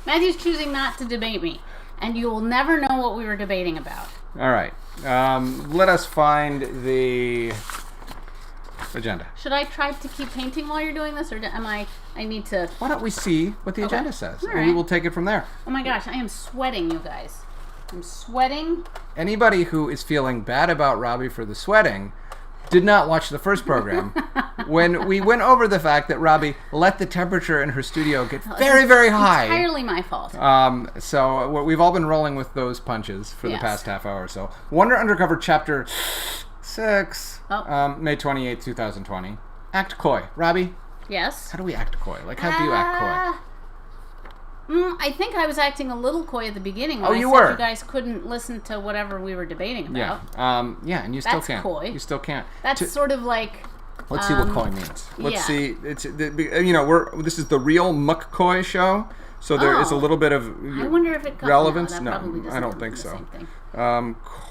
Matthew's choosing not to debate me, and you will never know what we were debating about. All right. Let us find the agenda. Should I try to keep painting while you're doing this, or I need to... Why don't we see what the agenda says, All and we will take it from there. Oh my gosh, I am sweating, you guys. I'm sweating. Anybody who is feeling bad about Robbie for the sweating did not watch the first program when we went over the fact that Robbie let the temperature in her studio get very, very high. Entirely my fault. So we've all been rolling with those punches for the past half hour or so. Wonder Undercover Chapter 6, May 28th, 2020. Act coy. Robbie? Yes? How do we act coy? Like, how do you act coy? I think I was acting a little coy at the beginning when I said you guys couldn't listen to whatever we were debating about. Yeah, and you still can't. That's coy. You still can't. That's sort of like... Let's see what coy means. Let's see. It's this is the real McCoy show, so there is a little bit of I wonder if it got relevance. No, I don't think so.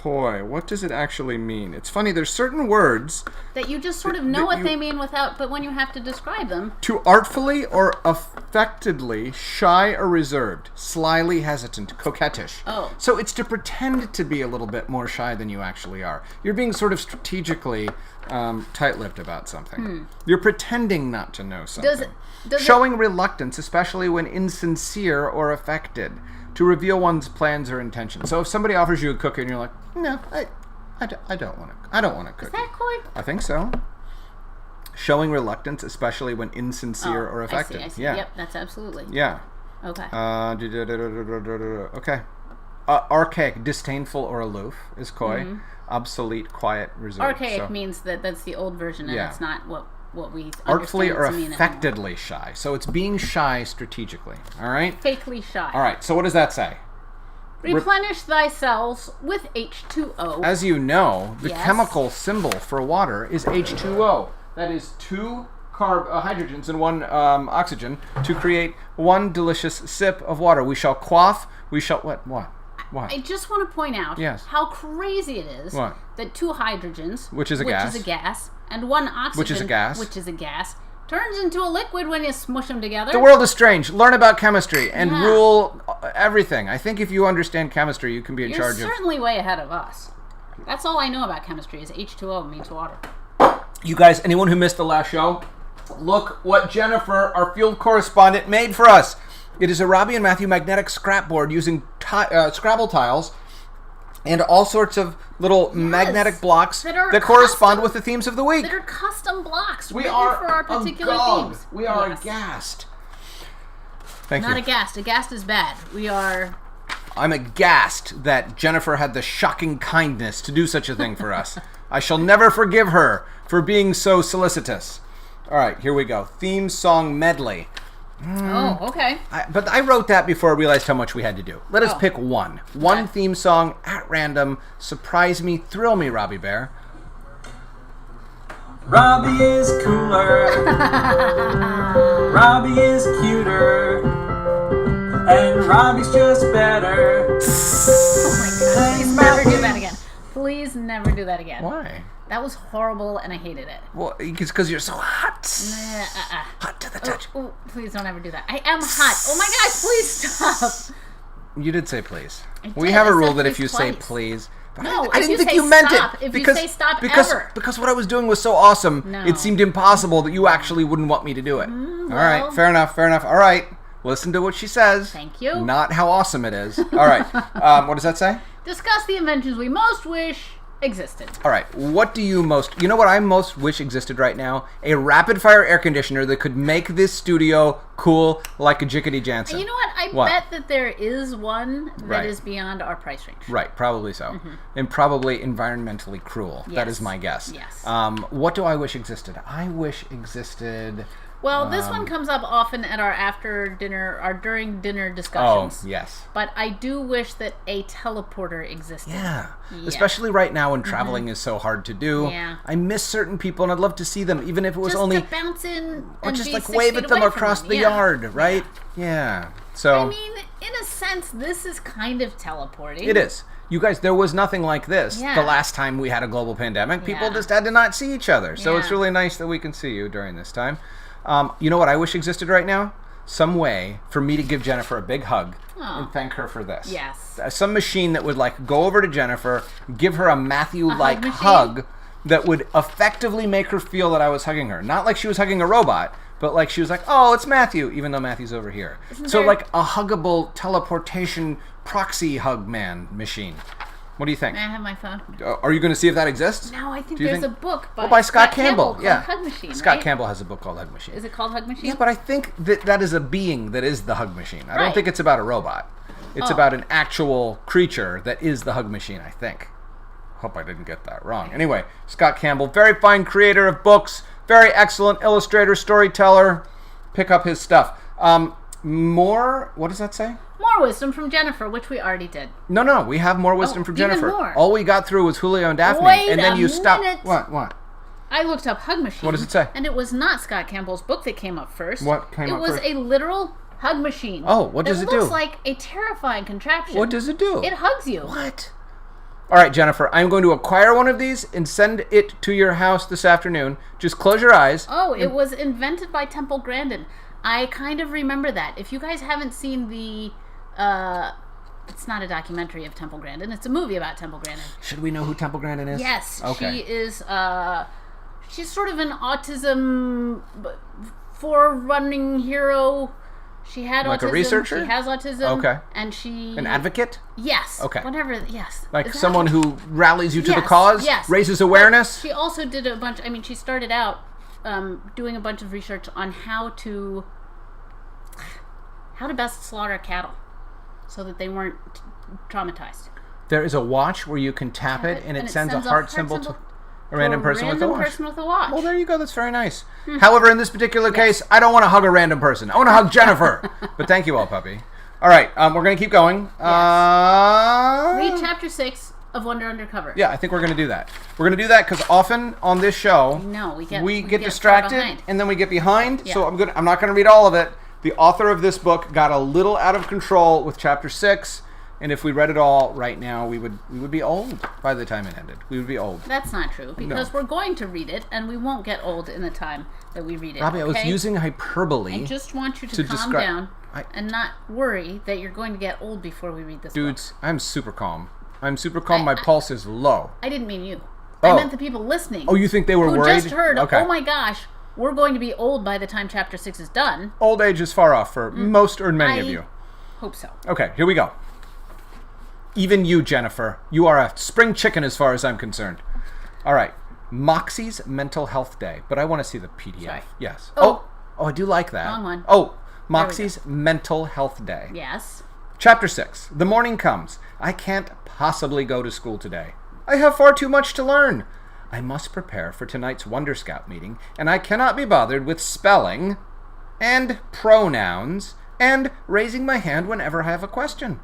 Coy. What does it actually mean? It's funny. There's certain words that you just sort of know what they mean but when you have to describe them. To artfully or affectedly shy or reserved, slyly hesitant, coquettish. Oh. So it's to pretend to be a little bit more shy than you actually are. You're being sort of strategically tight-lipped about something. You're pretending not to know something. Showing reluctance, especially when insincere or affected, to reveal one's plans or intentions. So if somebody offers you a cookie and you're like, no, I don't want a cookie. Is that coy? I think so. Showing reluctance, especially when insincere or affected. I see. Yeah. Yep, that's absolutely. Yeah. Okay. Okay. Archaic, disdainful or aloof is coy. Obsolete, quiet, reserved. Archaic means that's the old version, and it's not what we artfully or understand affectedly shy. So it's being shy strategically. All right. Fakely shy. All right. So what does that say? Replenish thy cells with H2O. As you know, the chemical symbol for water is H2O. That is 2 hydrogens and 1 oxygen to create 1 delicious sip of water. We shall quaff. We shall what? What? I just want to point out how crazy it is that 2 hydrogens, which is a gas, and 1 oxygen, which is a gas, turns into a liquid when you smush them together. The world is strange. Learn about chemistry and rule everything. I think if you understand chemistry, you can be in charge of... You're certainly way ahead of us. That's all I know about chemistry is H2O means water. You guys, anyone who missed the last show, look what Jennifer, our field correspondent, made for us. It is a Robbie and Matthew magnetic scrapboard using Scrabble tiles and all sorts of little magnetic blocks that correspond with the themes of the week. That are custom blocks written for our particular themes. We are aghast. Thank you. Not aghast. Aghast is bad. I'm aghast that Jennifer had the shocking kindness to do such a thing for us. I shall never forgive her for being so solicitous. All right, here we go. Theme song medley. Oh, okay. But I wrote that before I realized how much we had to do. Let us pick one. One theme song at random. Surprise me, thrill me, Robbie Bear. Robbie is cooler. Robbie is cuter. And Robbie's just better. Oh my God, please never do that again. Please never do that again. Why? That was horrible, and I hated it. Well, it's because you're so hot. Hot to the touch. Oh, please don't ever do that. I am hot. Oh my gosh, please stop. You did say please. We have a rule that if you say please... But no, I didn't think you meant it. If you say stop ever. Because what I was doing was so awesome, it seemed impossible that you actually wouldn't want me to do it. All right, fair enough. All right, listen to what she says. Thank you. Not how awesome it is. All right, what does that say? Discuss the inventions we most wish existed. All right, what do you most... You know what I most wish existed right now? A rapid-fire air conditioner that could make this studio cool like a Jickety Jansen. You know what? I bet that there is one that is beyond our price range. Right, probably so. Mm-hmm. And probably environmentally cruel. Yes. That is my guess. Yes. What do I wish existed? I wish existed... Well, this one comes up often at our during dinner discussions. Oh, yes. But I do wish that a teleporter existed. Yeah. Especially right now when traveling is so hard to do. Yeah. I miss certain people and I'd love to see them, even if it was just only... to bounce in or just be like 6 wave feet at them away across from the yard, right? Yeah. So... I mean, in a sense, this is kind of teleporting. It is. You guys, there was nothing like this the last time we had a global pandemic. People just had to not see each other. So it's really nice that we can see you during this time. You know what I wish existed right now? some way for me to give Jennifer a big hug and thank her for this. Yes. Some machine that would like go over to Jennifer, give her a Matthew-like hug that would effectively make her feel that I was hugging her. Not like she was hugging a robot, but like she was like, oh, it's Matthew, even though Matthew's over here. So like a huggable teleportation proxy hug man machine. What do you think? May I have my phone? Are you going to see if that exists? No, I think there's a book by Scott Campbell. Called Yeah. Hug Machine, Scott Campbell has a book called Hug Machine. Is it called Hug Machine? Yeah, but I think that is a being that is the hug machine. I don't think it's about a robot. It's about an actual creature that is the hug machine, I think. Hope I didn't get that wrong. Anyway, Scott Campbell, very fine creator of books, very excellent illustrator, storyteller. Pick up his stuff. What does that say? More wisdom from Jennifer, which we already did. No, we have more wisdom from Jennifer. Even more. All we got through was Julio and Daphne, Wait and then you stopped. minute. What? I looked up Hug Machine. What does it say? And it was not Scott Campbell's book that came up first. What came up first? It was a literal hug machine. Oh, what does it do? It looks like a terrifying contraption. What does it do? It hugs you. What? All right, Jennifer, I'm going to acquire one of these and send it to your house this afternoon. Just close your eyes. Oh, it was invented by Temple Grandin. I kind of remember that. If you guys haven't seen the... it's not a documentary of Temple Grandin. It's a movie about Temple Grandin. Should we know who Temple Grandin is? Yes. Okay. She is... she's sort of an autism forerunning hero. She had like autism. A researcher? She has autism. Okay. And she... An advocate? Yes. Okay. Whatever, yes. Like someone who rallies you to the Yes, cause? yes. Raises awareness? But she also did a bunch... I mean, she started out doing a bunch of research on how to best slaughter cattle so that they weren't traumatized. There is a watch where you can tap it and it sends a heart symbol to a random person with a watch. Well, there you go. That's very nice. However, in this particular case, I don't want to hug a random person. I want to hug Jennifer. But thank you all, puppy. All right, we're going to keep going. Read chapter 6 of Wonder Undercover. Yeah, I think we're going to do that. We're going to do that because often on this show, we get distracted and then we get behind. Yeah. So I'm not going to read all of it. The author of this book got a little out of control with chapter 6, and if we read it all right now, we would be old by the time it ended. We would be old. That's not true, because we're going to read it, and we won't get old in the time that we read it. Robbie, okay? I was using hyperbole. I just want you to calm down and not worry that you're going to get old before we read this book. Dudes, I'm super calm. My pulse is low. I didn't mean you. I meant the people listening. Oh, you think they were worried? Who just heard, oh my gosh, we're going to be old by the time chapter 6 is done. Old age is far off for most or many of you. Hope so. Okay, here we go. Even you, Jennifer. You are a spring chicken as far as I'm concerned. All right. Moxie's Mental Health Day. But I want to see the PDF. Sorry. Yes. Oh, I do like that. Wrong one. Oh, Moxie's Mental Health Day. Yes. Chapter 6. The morning comes. I can't possibly go to school today. I have far too much to learn. I must prepare for tonight's Wonder Scout meeting, and I cannot be bothered with spelling and pronouns and raising my hand whenever I have a question.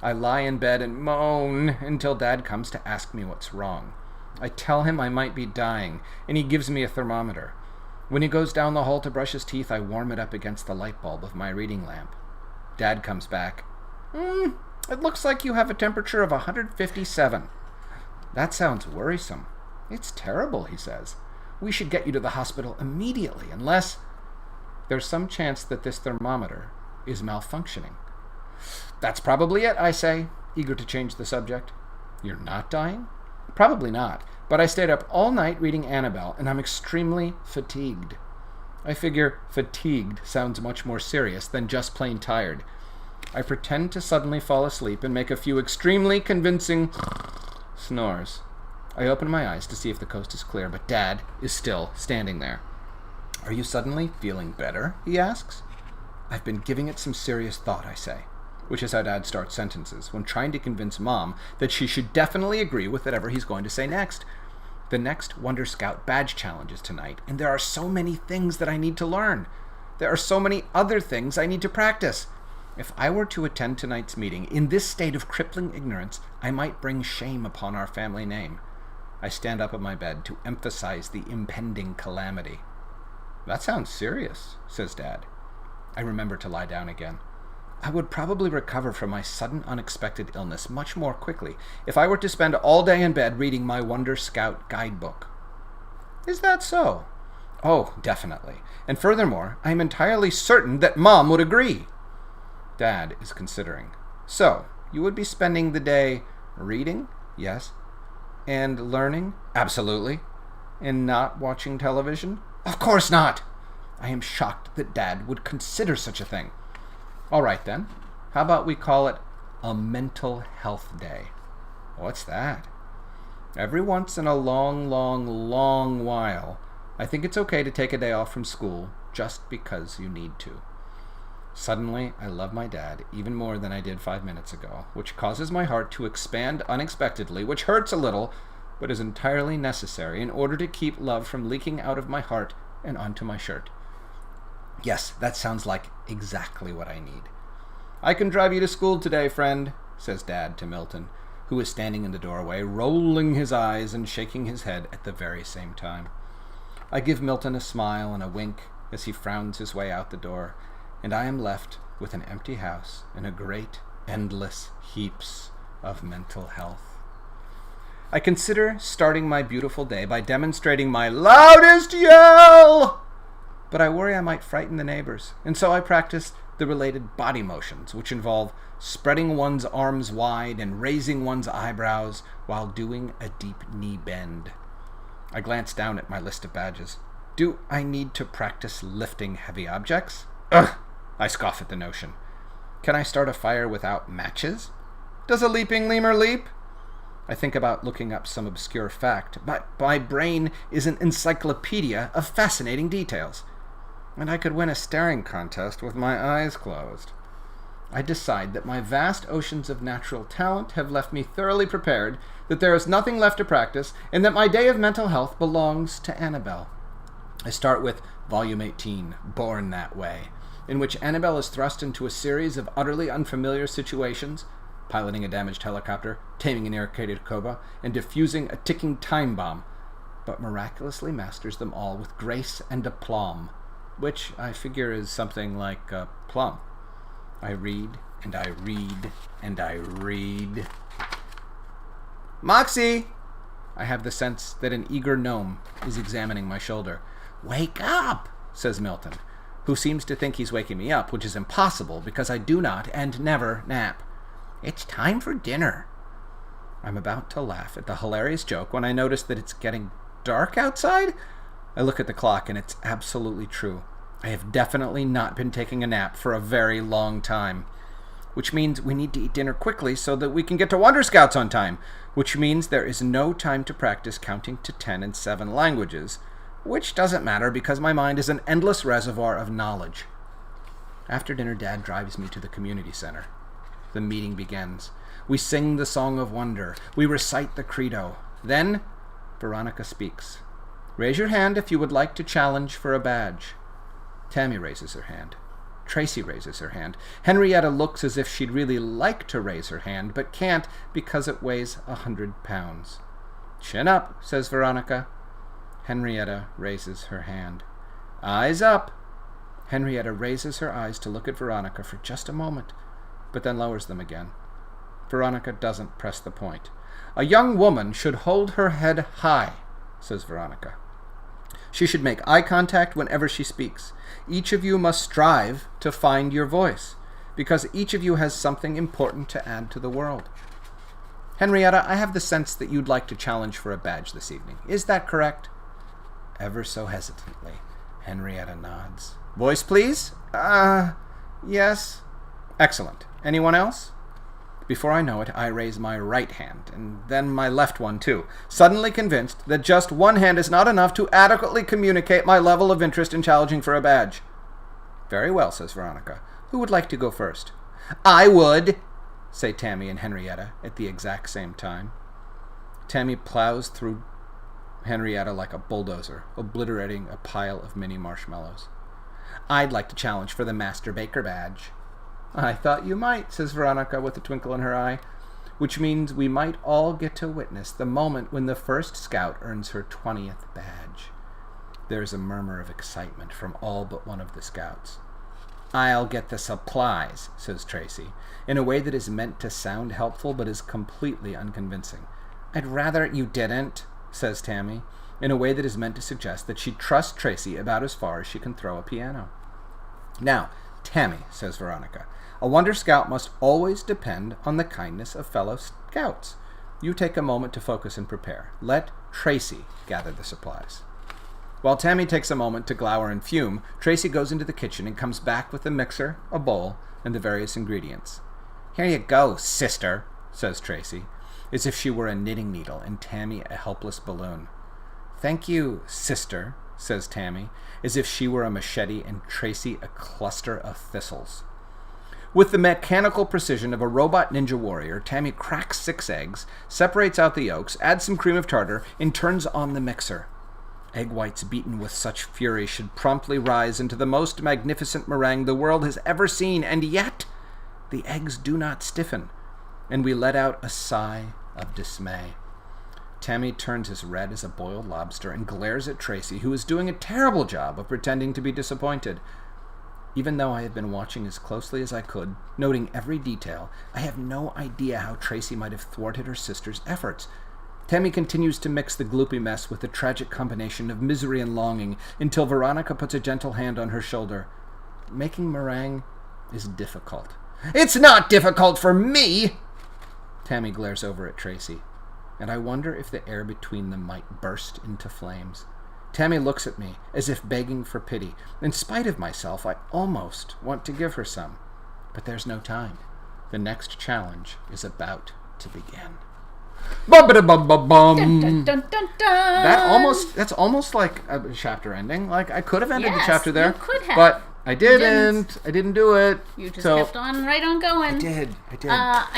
I lie in bed and moan until Dad comes to ask me what's wrong. I tell him I might be dying, and he gives me a thermometer. When he goes down the hall to brush his teeth, I warm it up against the light bulb of my reading lamp. Dad comes back. It looks like you have a temperature of 157. That sounds worrisome. It's terrible, he says. We should get you to the hospital immediately, unless there's some chance that this thermometer is malfunctioning. That's probably it, I say, eager to change the subject. You're not dying? Probably not, but I stayed up all night reading Annabelle, and I'm extremely fatigued. I figure fatigued sounds much more serious than just plain tired. I pretend to suddenly fall asleep and make a few extremely convincing snores. I open my eyes to see if the coast is clear, but Dad is still standing there. Are you suddenly feeling better? He asks. I've been giving it some serious thought, I say, which is how Dad starts sentences when trying to convince Mom that she should definitely agree with whatever he's going to say next. The next Wonder Scout badge challenge is tonight, and there are so many things that I need to learn. There are so many other things I need to practice. If I were to attend tonight's meeting in this state of crippling ignorance, I might bring shame upon our family name. I stand up in my bed to emphasize the impending calamity. That sounds serious, says Dad. I remember to lie down again. I would probably recover from my sudden unexpected illness much more quickly if I were to spend all day in bed reading my Wonder Scout guidebook. Is that so? Oh, definitely. And furthermore, I am entirely certain that Mom would agree. Dad is considering. So, you would be spending the day reading? Yes. And learning? Absolutely. And not watching television? Of course not! I am shocked that Dad would consider such a thing. All right, then. How about we call it a mental health day? What's that? Every once in a long while, I think it's okay to take a day off from school just because you need to. Suddenly, I love my dad even more than I did 5 minutes ago, which causes my heart to expand unexpectedly, which hurts a little, but is entirely necessary in order to keep love from leaking out of my heart and onto my shirt. Yes, that sounds like exactly what I need. I can drive you to school today, friend, says Dad to Milton, who is standing in the doorway, rolling his eyes and shaking his head at the very same time. I give Milton a smile and a wink as he frowns his way out the door, and I am left with an empty house and a great, endless heaps of mental health. I consider starting my beautiful day by demonstrating my loudest yell, but I worry I might frighten the neighbors, and so I practice the related body motions, which involve spreading one's arms wide and raising one's eyebrows while doing a deep knee bend. I glance down at my list of badges. Do I need to practice lifting heavy objects? Ugh! I scoff at the notion. Can I start a fire without matches? Does a leaping lemur leap? I think about looking up some obscure fact, but my brain is an encyclopedia of fascinating details, and I could win a staring contest with my eyes closed. I decide that my vast oceans of natural talent have left me thoroughly prepared, that there is nothing left to practice, and that my day of mental health belongs to Annabelle. I start with Volume 18, Born That Way, in which Annabelle is thrust into a series of utterly unfamiliar situations, piloting a damaged helicopter, taming an irritated cobra, and defusing a ticking time bomb, but miraculously masters them all with grace and aplomb, which I figure is something like a plum. I read, and I read, and I read. Moxie! I have the sense that an eager gnome is examining my shoulder. Wake up, says Milton, who seems to think he's waking me up, which is impossible because I do not and never nap. It's time for dinner. I'm about to laugh at the hilarious joke when I notice that it's getting dark outside. I look at the clock and it's absolutely true. I have definitely not been taking a nap for a very long time, which means we need to eat dinner quickly so that we can get to Wonder Scouts on time, which means there is no time to practice counting to 10 in 7 languages, which doesn't matter because my mind is an endless reservoir of knowledge. After dinner, Dad drives me to the community center. The meeting begins. We sing the Song of Wonder. We recite the Credo. Then, Veronica speaks. Raise your hand if you would like to challenge for a badge. Tammy raises her hand. Tracy raises her hand. Henrietta looks as if she'd really like to raise her hand, but can't because it weighs 100 pounds. Chin up, says Veronica. Henrietta raises her hand. Eyes up. Henrietta raises her eyes to look at Veronica for just a moment, but then lowers them again. Veronica doesn't press the point. A young woman should hold her head high, says Veronica. She should make eye contact whenever she speaks. Each of you must strive to find your voice, because each of you has something important to add to the world. Henrietta, I have the sense that you'd like to challenge for a badge this evening. Is that correct? Ever so hesitantly, Henrietta nods. Voice, please? Yes. Excellent. Anyone else? Before I know it, I raise my right hand, and then my left one too, suddenly convinced that just one hand is not enough to adequately communicate my level of interest in challenging for a badge. Very well, says Veronica. Who would like to go first? I would, say Tammy and Henrietta at the exact same time. Tammy plows through Henrietta like a bulldozer, obliterating a pile of mini marshmallows. I'd like to challenge for the Master Baker badge. I thought you might, says Veronica with a twinkle in her eye, which means we might all get to witness the moment when the first scout earns her 20th badge. There is a murmur of excitement from all but one of the scouts. I'll get the supplies, says Tracy, in a way that is meant to sound helpful but is completely unconvincing. I'd rather you didn't, says Tammy, in a way that is meant to suggest that she trusts Tracy about as far as she can throw a piano. Now, Tammy, says Veronica, a Wonder Scout must always depend on the kindness of fellow Scouts. You take a moment to focus and prepare. Let Tracy gather the supplies. While Tammy takes a moment to glower and fume, Tracy goes into the kitchen and comes back with a mixer, a bowl, and the various ingredients. Here you go, sister, says Tracy, as if she were a knitting needle and Tammy a helpless balloon. Thank you, sister, says Tammy, as if she were a machete and Tracy a cluster of thistles. With the mechanical precision of a robot ninja warrior, Tammy cracks 6 eggs, separates out the yolks, adds some cream of tartar, and turns on the mixer. Egg whites beaten with such fury should promptly rise into the most magnificent meringue the world has ever seen, and yet the eggs do not stiffen, and we let out a sigh of dismay. Tammy turns as red as a boiled lobster and glares at Tracy, who is doing a terrible job of pretending to be disappointed. Even though I have been watching as closely as I could, noting every detail, I have no idea how Tracy might have thwarted her sister's efforts. Tammy continues to mix the gloopy mess with the tragic combination of misery and longing until Veronica puts a gentle hand on her shoulder. Making meringue is difficult. It's not difficult for me! Tammy glares over at Tracy, and I wonder if the air between them might burst into flames. Tammy looks at me, as if begging for pity. In spite of myself, I almost want to give her some. But there's no time. The next challenge is about to begin. Bum-ba-da-bum-ba-bum. Dun, dun, dun, dun, dun. That's almost like a chapter ending. Like, I could have ended the Yes, chapter there. you could have. But I didn't. I didn't do it. You just So, kept on right on going. I did. I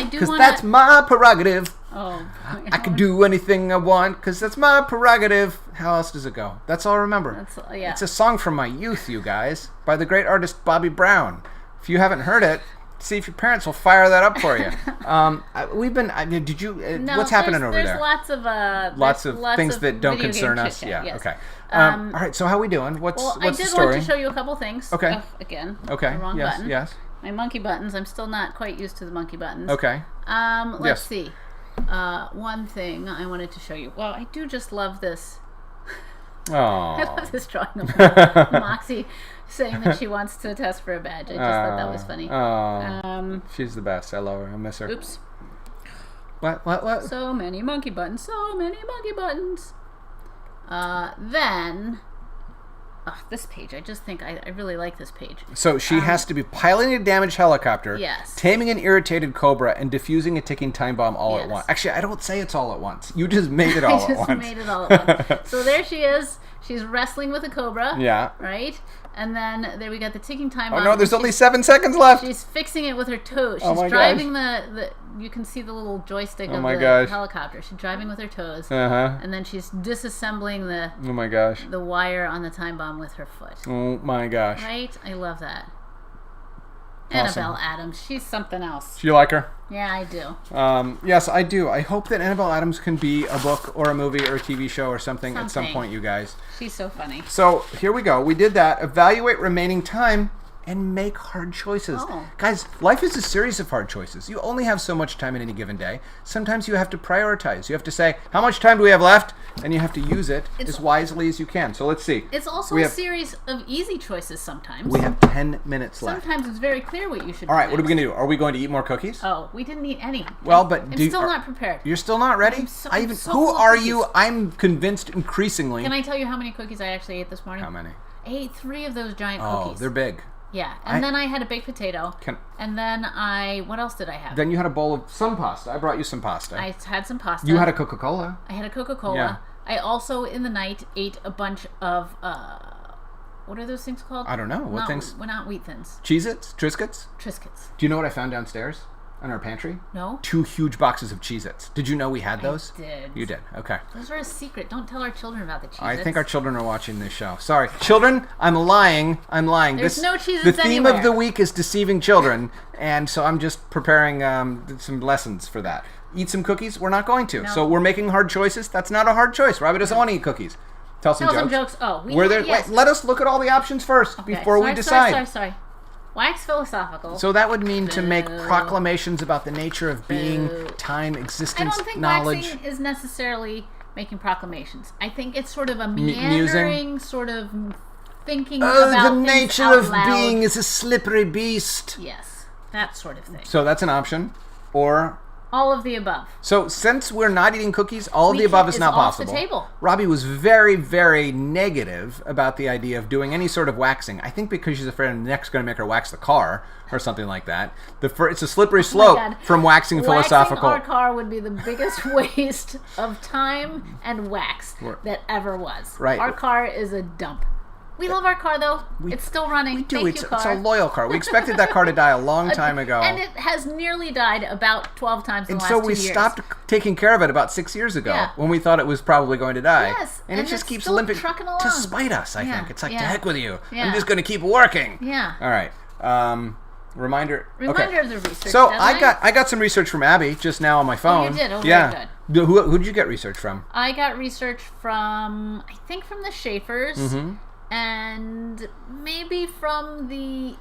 do Because want that's my prerogative. Oh. I can do anything I want because that's my prerogative. How else does it go? That's all I remember. Yeah. It's a song from my youth, you guys, by the great artist Bobby Brown. If you haven't heard it, see if your parents will fire that up for you. Did you? No, What's happening over there's there? Lots of things of that don't video concern game us. chit-chat, Yeah. yes. Okay. All right. So how are we doing? What's Well, the I did story? want to show you a couple things. Okay. Again. Okay. The wrong Yes. button. Yes. My monkey buttons. I'm still not quite used to the monkey buttons. Okay. Let's Yes. see. One thing I wanted to show you. Well, I do just love this. I Oh. love this drawing of Moxie saying that she wants to test for a badge. I just thought that was funny. She's the best. I love her. I miss her. Oops. What? So many monkey buttons. So many monkey buttons. Then... this page. I just think I really like this page. So she has to be piloting a damaged helicopter, Yes. taming an irritated cobra, and defusing a ticking time bomb all at Yes. once. Actually, I don't say it's all at once. You just made it all I at just once. made it all at once. So there she is. She's wrestling with a cobra. Yeah. Right? And then there we got the ticking time Oh bomb. no, there's only 7 seconds left. She's fixing it with her toes. Oh She's my driving the you can see the little joystick of my the gosh. helicopter. She's driving with her toes. Uh-huh. And then she's disassembling Oh my gosh. the wire on the time bomb with her foot. Oh my gosh. Right? I love that. Awesome. Annabelle Adams. She's something else. Do you like her? Yeah, I do. Yes, I do. I hope that Annabelle Adams can be a book or a movie or a TV show or something at some Something. point, you guys. She's so funny. So here we go. We did that. Evaluate remaining time and make hard choices. Oh. Guys, life is a series of hard choices. You only have so much time in any given day. Sometimes you have to prioritize. You have to say, how much time do we have left? And you have to use it as wisely as you can. So let's see. It's also a series of easy choices sometimes. We have 10 minutes left. Sometimes it's very clear what you should do. All right, what are we next. going to do? Are we going to eat more cookies? Oh, we didn't eat any. Well, but I'm still not prepared. You're still not ready? I'm so Who full of are cookies. you? I'm convinced increasingly. Can I tell you how many cookies I actually ate this morning? How many? I ate 3 of those giant Oh, cookies. they're big. Yeah, and then I had a baked potato. And then what else did I have? Then you had a bowl of some pasta. I brought you some pasta. I had some pasta. You had a Coca-Cola. I had a Coca-Cola. Yeah. I also, in the night, ate a bunch of, what are those things called? I don't know. What things? Well, not Wheat Thins. Cheez-Its? Triscuits? Triscuits. Do you know what I found downstairs in our pantry? No? 2 huge boxes of Cheez-Its. Did you know we had those? I did. You did. Okay. Those are a secret. Don't tell our children about the Cheez-Its. I think our children are watching this show. Sorry. Children, I'm lying. There's no Cheez-Its The theme anywhere. of the week is deceiving children, and so I'm just preparing some lessons for that. Eat some cookies? We're not going to. No. So we're making hard choices? That's not a hard choice. Robbie doesn't want to eat cookies. Tell some jokes. Oh, Wait, let us look at all the options first before we decide. Sorry. Wax philosophical. So that would mean to make proclamations about the nature of being, time, I existence, don't think knowledge. waxing is necessarily making proclamations. I think it's sort of a Musing? meandering sort of thinking Oh, about the things nature out of loud. being is a slippery beast. Yes, that sort of thing. So that's an option. Or... All of the above. So since we're not eating cookies, all of the above is not off possible. the table. Robbie was very, very negative about the idea of doing any sort of waxing. I think because she's afraid Nick's going to make her wax the car or something like that. It's a slippery slope from waxing philosophical. Waxing our car would be the biggest waste of time and wax that ever was. Right. Our car is a dump. We love our car, though. It's still running. Thank you, It's car. a loyal car. We expected that car to die a long time ago. And it has nearly died about 12 times in the last 2 years. And so we stopped taking care of it about 6 years ago when we thought it was probably going to die. Yes. And it just keeps still limping trucking along. to spite us, I think. It's like, to heck with you. Yeah. I'm just going to keep working. Yeah. All right. Reminder of the research. So I got some research from Abby just now on my phone. Oh, you did? Oh, yeah. very good. Who did you get research from? I got research from, I think, from the Schaefers. Mm-hmm. And maybe from the...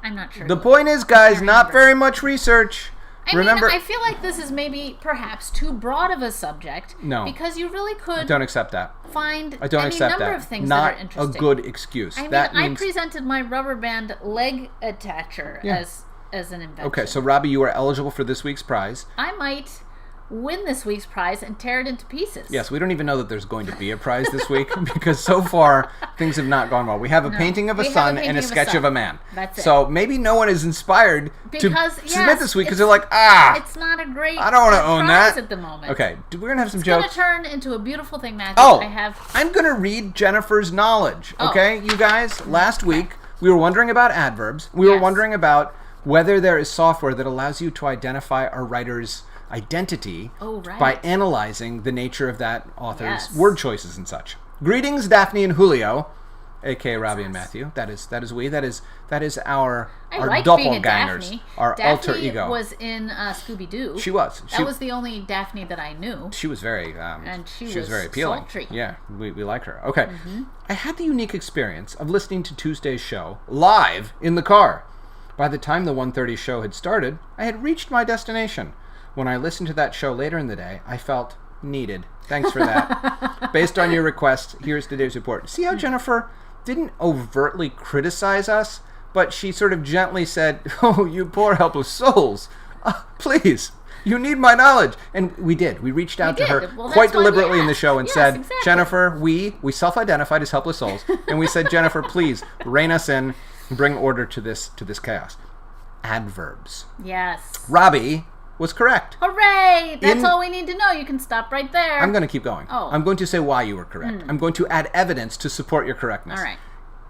I'm not sure. The point is, guys, not very much research. Remember, I feel like this is maybe perhaps too broad of a subject. No. Because you really could I don't accept that. Find I don't any accept number that. of things Not that are interesting. a good excuse. I mean, that I means... presented my rubber band leg attacher as an invention. Okay, so Robbie, you are eligible for this week's prize. I might win this week's prize and tear it into pieces. Yes, we don't even know that there's going to be a prize this week because so far things have not gone well. We have a painting of a sun and a sketch of a man. That's it. So maybe no one is inspired to submit this week because they're like, it's not a great I don't want to own that at the moment. Okay, we're going to have some It's jokes. It's going to turn into a beautiful thing, Matthew. Oh, I'm going to read Jennifer's knowledge, okay? You guys, last week we were wondering about adverbs. We were wondering about whether there is software that allows you to identify a writer's identity by analyzing the nature of that author's word choices and such. Greetings, Daphne and Julio, aka Robbie and Matthew. That is we. That is our doppelgangers, our alter ego. Daphne was in Scooby-Doo. She was. That was the only Daphne that I knew. She was very and she was very appealing. Sultry. Yeah, we liked her. Okay, I had the unique experience of listening to Tuesday's show live in the car. By the time the 1:30 show had started, I had reached my destination. When I listened to that show later in the day, I felt needed. Thanks for that. Based on your request, here's today's report. See how Jennifer didn't overtly criticize us, but she sort of gently said, "Oh, you poor helpless souls. Please, you need my knowledge." And we did. We reached out to her quite deliberately in the show and said, Jennifer, we self-identified as helpless souls, and we said, Jennifer, please rein us in and bring order to this chaos. Adverbs. Yes. Robbie was correct. Hooray! That's all we need to know. You can stop right there. I'm going to keep going. Oh. I'm going to say why you were correct. I'm going to add evidence to support your correctness. All right.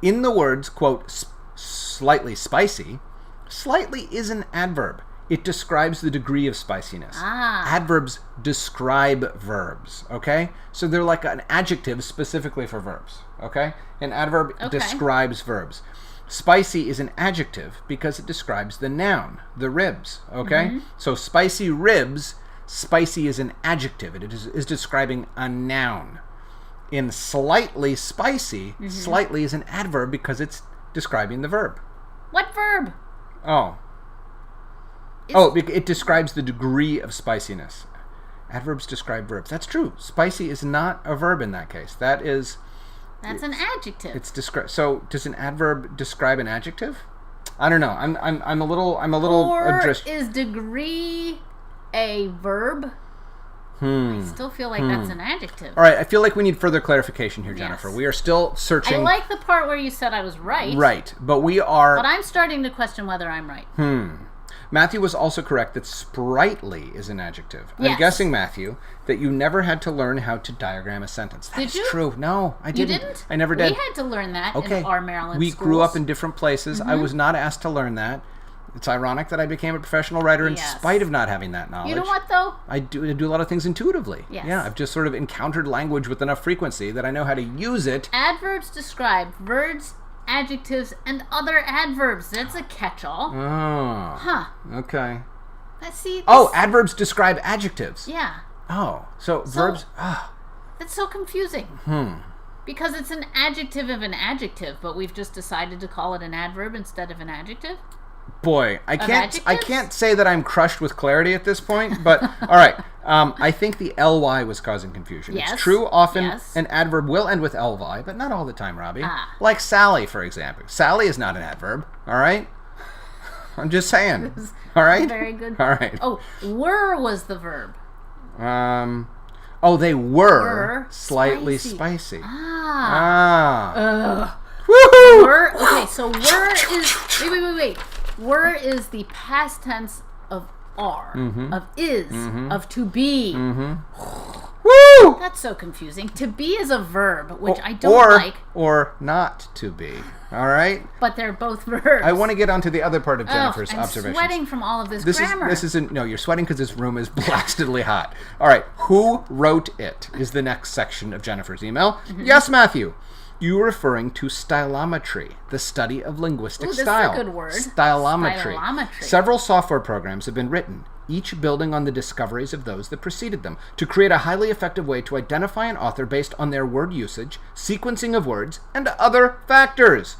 In the words, quote, slightly spicy, slightly is an adverb. It describes the degree of spiciness. Adverbs describe verbs, okay? So they're like an adjective specifically for verbs, okay? An adverb describes verbs. Spicy is an adjective because it describes the noun, the ribs, okay? So spicy ribs, spicy is an adjective. It is describing a noun. In slightly spicy, slightly is an adverb because it's describing the verb. What verb? It describes the degree of spiciness. Adverbs describe verbs. That's true. Spicy is not a verb in that case. That's an adjective. So does an adverb describe an adjective? I don't know. I'm a little is degree a verb? I still feel like that's an adjective. All right, I feel like we need further clarification here, Jennifer. We are still searching. I like the part where you said I was right. Right, but we are. But I'm starting to question whether I'm right. Matthew was also correct that sprightly is an adjective. Yes. I'm guessing, Matthew, that you never had to learn how to diagram a sentence. That's true. No, I didn't. You didn't? I never did. We had to learn that in our Maryland schools. We grew up in different places. I was not asked to learn that. It's ironic that I became a professional writer in spite of not having that knowledge. You know what, though? I do a lot of things intuitively. Yes. Yeah, I've just sort of encountered language with enough frequency that I know how to use it. Adverbs describe verbs, adjectives, and other adverbs. That's a catch-all. Oh. Huh. Okay. Let's see. Adverbs describe adjectives. Yeah. Oh, so verbs. That's so confusing. Because it's an adjective of an adjective, but we've just decided to call it an adverb instead of an adjective. Boy, I can't adjectives? say that I'm crushed with clarity at this point, but all right. I think the ly was causing confusion. Yes. It's true often Yes. an adverb will end with ly, but not all the time, Robbie. Ah. Like Sally, for example. Sally is not an adverb, all right? I'm just saying. All right? Very good. All right. Oh, were was the verb. They were slightly spicy. spicy. Ah. Woohoo! Were, okay, so were is... Wait. Were is the past tense of are, of is, of to be. Woo! That's so confusing. To be is a verb, which I don't like. Or not to be. All right? But they're both verbs. I want to get onto the other part of Jennifer's I'm observations. sweating from all of this grammar. No, you're sweating because this room is blastedly hot. All right, who wrote it is the next section of Jennifer's email. Yes, Matthew. You were referring to stylometry, the study of linguistic style. This is a good word. Stylometry. Several software programs have been written, each building on the discoveries of those that preceded them, to create a highly effective way to identify an author based on their word usage, sequencing of words, and other factors.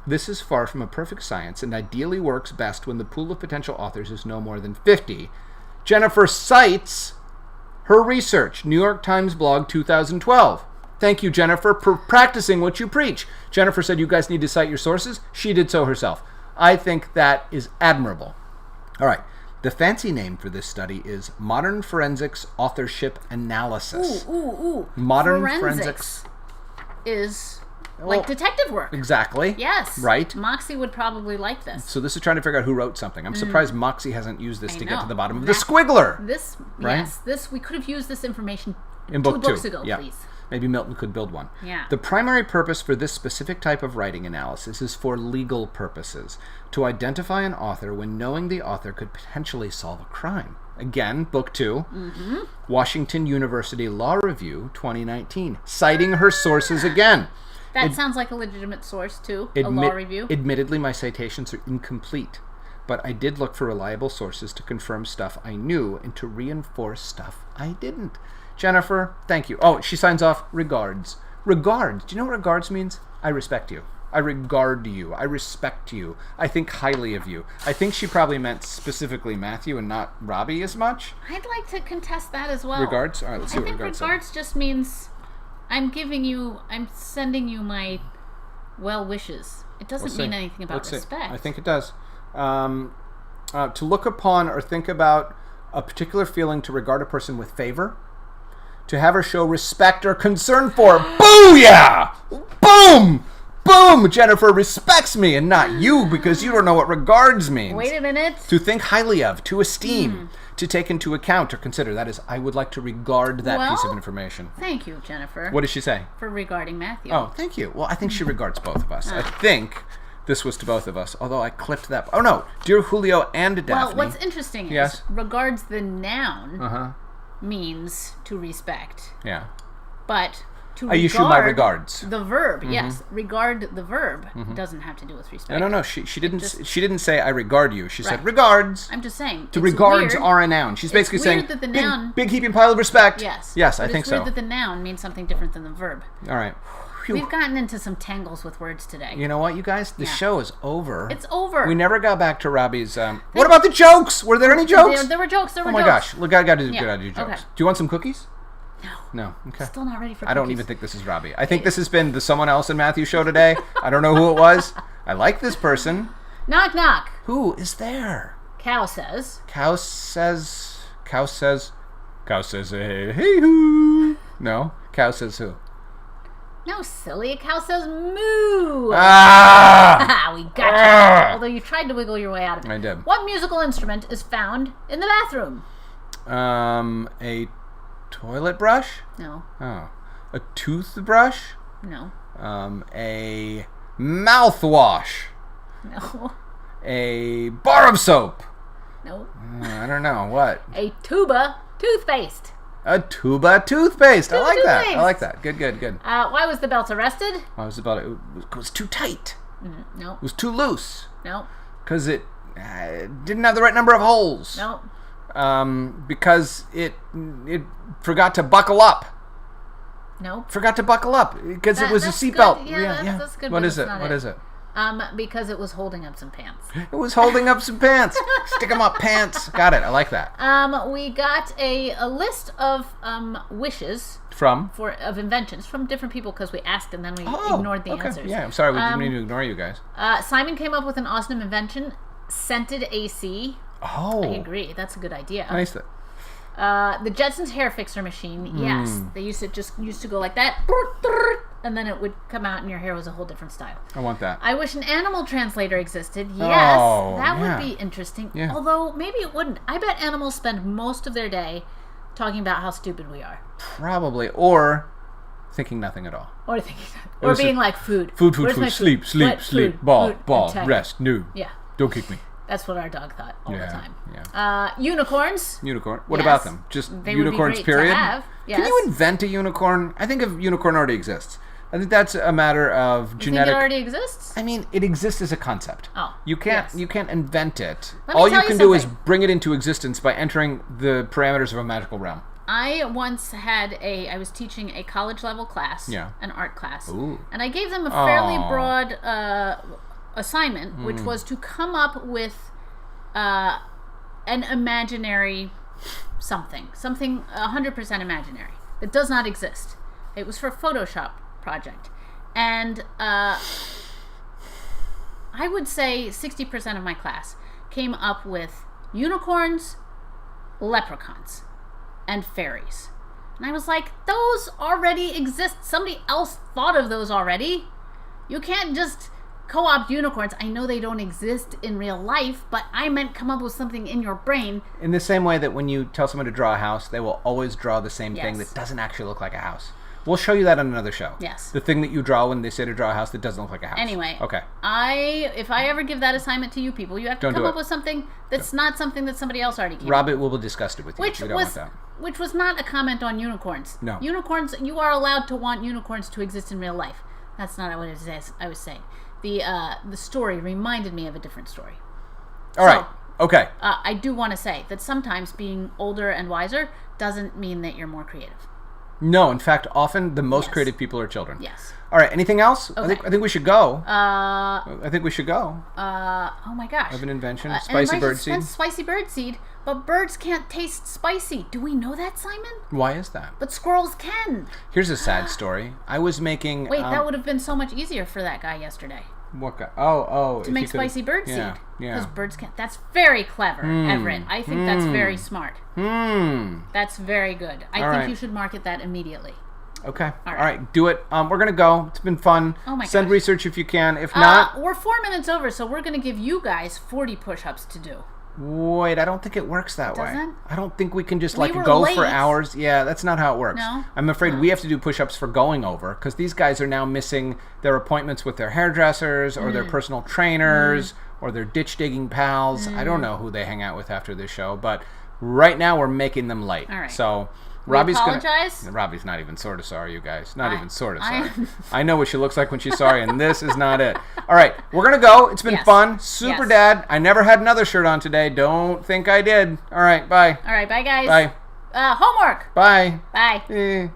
This is far from a perfect science and ideally works best when the pool of potential authors is no more than 50. Jennifer cites her research, New York Times blog 2012. Thank you, Jennifer, for practicing what you preach. Jennifer said you guys need to cite your sources. She did so herself. I think that is admirable. All right. The fancy name for this study is Modern Forensics Authorship Analysis. Ooh. Modern Forensics is like detective work. Exactly. Yes. Right. Moxie would probably like this. So this is trying to figure out who wrote something. I'm surprised Moxie hasn't used this to get to the bottom of the squiggler. We could have used this information in book 2 books ago, please. Maybe Milton could build one. Yeah. The primary purpose for this specific type of writing analysis is for legal purposes, to identify an author when knowing the author could potentially solve a crime. Again, book 2, Washington University Law Review, 2019, citing her sources again. That sounds like a legitimate source, too, a law review. Admittedly, my citations are incomplete, but I did look for reliable sources to confirm stuff I knew and to reinforce stuff I didn't. Jennifer, thank you. Oh, she signs off, regards. Regards. Do you know what regards means? I respect you. I regard you. I respect you. I think highly of you. I think she probably meant specifically Matthew and not Robbie as much. I'd like to contest that as well. Regards? All right, let's see what regards I think regards just means I'm sending you my well wishes. It doesn't mean anything about respect. I think it does. To look upon or think about a particular feeling, to regard a person with favor, to have her show respect or concern for. Booyah! Boom! Boom! Jennifer respects me and not you because you don't know what regards means. Wait a minute. To think highly of, to esteem, to take into account or consider. That is, I would like to regard that piece of information. Thank you, Jennifer. What did she say? For regarding Matthew. Oh, thank you. Well, I think she regards both of us. I think this was to both of us, although I clipped that. Oh, no. Dear Julio and Daphne. Well, what's interesting is regards the noun means to respect. Yeah. But to I issue my regards. The verb, yes. Regard the verb doesn't have to do with respect. No. She didn't say I regard you. She said regards. I'm just saying. To regards are a noun. She's basically saying that the noun, big heaping pile of respect. Yes. Yes, I think so. It's weird that the noun means something different than the verb. All right. We've gotten into some tangles with words today. You know what, you guys? The show is over. It's over. We never got back to Robbie's. What about the jokes? Were there any jokes? There were jokes. Oh my gosh! Look, I got to do jokes. Okay. Do you want some cookies? No. Okay. Still not ready for cookies. I don't even think this is Robbie. I think this has been the someone else in Matthew show today. I don't know who it was. I like this person. Knock knock. Who is there? Cow says. Cow says. Hey hoo. No. Cow says who? No, silly. A cow says moo. Ah! We got you. Although you tried to wiggle your way out of it. I did. What musical instrument is found in the bathroom? A toilet brush? No. Oh. A toothbrush? No. A mouthwash? No. A bar of soap? No. I don't know. What? A tuba toothpaste. A tuba toothpaste. I like that. Toothpaste. I like that. Good. Why was the belt arrested? I was about it. It was too tight. No. It was too loose. No. Because it didn't have the right number of holes. No. Because it forgot to buckle up. No. Forgot to buckle up because it was a seatbelt. Yeah, that's good. What but is it? not What is it? Because it was holding up some pants. It was holding up some pants. Stick 'em up pants. Got it. I like that. We got a list of wishes From? of inventions from different people because we asked and then we ignored the answers. Yeah, I'm sorry. We didn't mean to ignore you guys. Simon came up with an awesome invention, scented AC. Oh. I agree. That's a good idea. Nice. The Jetsons hair fixer machine. Yes, they used to go like that, and then it would come out, and your hair was a whole different style. I want that. I wish an animal translator existed. Yes, Oh, that yeah. would be interesting. Yeah. Although maybe it wouldn't. I bet animals spend most of their day talking about how stupid we are, Probably. Or thinking nothing at all. or being like food. Food, Where's my sleep, food? sleep, What sleep, food? ball, Food. ball, Attack. rest, new. Yeah, Don't kick me. that's what our dog thought all the Yeah, time. yeah. Unicorns. Unicorn. What Yes. about them? Just They would be unicorns, great period? to have. Yes. Can you invent a unicorn? I think a unicorn already exists. I think that's a matter of You genetic. think it already exists? I mean, it exists as a concept. Oh, You can't yes. you can't invent it. Let me All you tell you can do is something. bring it into existence by entering the parameters of a magical realm. I once had I was teaching a college level class, Yeah. an art class, Ooh. and I gave them a fairly Aw. broad assignment, which was to come up with an imaginary something 100% imaginary that does not exist. It was for a Photoshop project, and I would say 60% of my class came up with unicorns, leprechauns, and fairies. And I was like, those already exist. Somebody else thought of those already. You can't just co-opt unicorns. I know they don't exist in real life, but I meant come up with something in your brain. In the same way that when you tell someone to draw a house, they will always draw the same thing Yes. that doesn't actually look like a house. We'll show you that on another show. Yes. The thing that you draw when they say to draw a house that doesn't look like a house. Anyway, Okay. if I ever give that assignment to you people, you have to Don't come do up it. with something that's not something that somebody else already came up Robert will discuss it with you. Which We don't was want that. which was not a comment on unicorns. No. Unicorns, you are allowed to want unicorns to exist in real life. That's not what I was saying. The story reminded me of a different story. All right. Okay. I do want to say that sometimes being older and wiser doesn't mean that you're more creative. No, in fact, often the most Yes. creative people are children. Yes. All right. Anything else? Okay. I think we should go. I think we should go. oh my gosh. I have an invention. And Spicy right, bird it's seed. Spicy bird seed, but birds can't taste spicy. Do we know that, Simon? Why is that? But squirrels can. Here's a sad story. I was making. Wait, that would have been so much easier for that guy yesterday. What guy? Oh. To make spicy bird seed. Yeah. Because birds can't. That's very clever, Everett. I think that's very smart. That's very good. I think right. you should market that immediately. Okay. All right. Do it. We're gonna go. It's been fun. Oh my Send gosh. research if you can. If not, We're 4 minutes over, so we're going to give you guys 40 push-ups to do. wait. I don't think it works that way. doesn't? I don't think we can just We like were go for late. hours. Yeah, that's not how it works. No? I'm afraid we have to do push-ups for going over because these guys are now missing their appointments with their hairdressers or their personal trainers or their ditch digging pals. I don't know who they hang out with after this show, but right now we're making them late. All right. So Robbie's apologize? Robbie's not even sort of sorry, you guys. Not even sort of I sorry. am- I know what she looks like when she's sorry, and this is not it. All right, we're gonna go. It's been Yes. fun. Super Yes. Dad. I never had another shirt on today. Don't think I did. All right, bye. All right, bye, guys. Bye. Homework. Bye. Bye. Eh.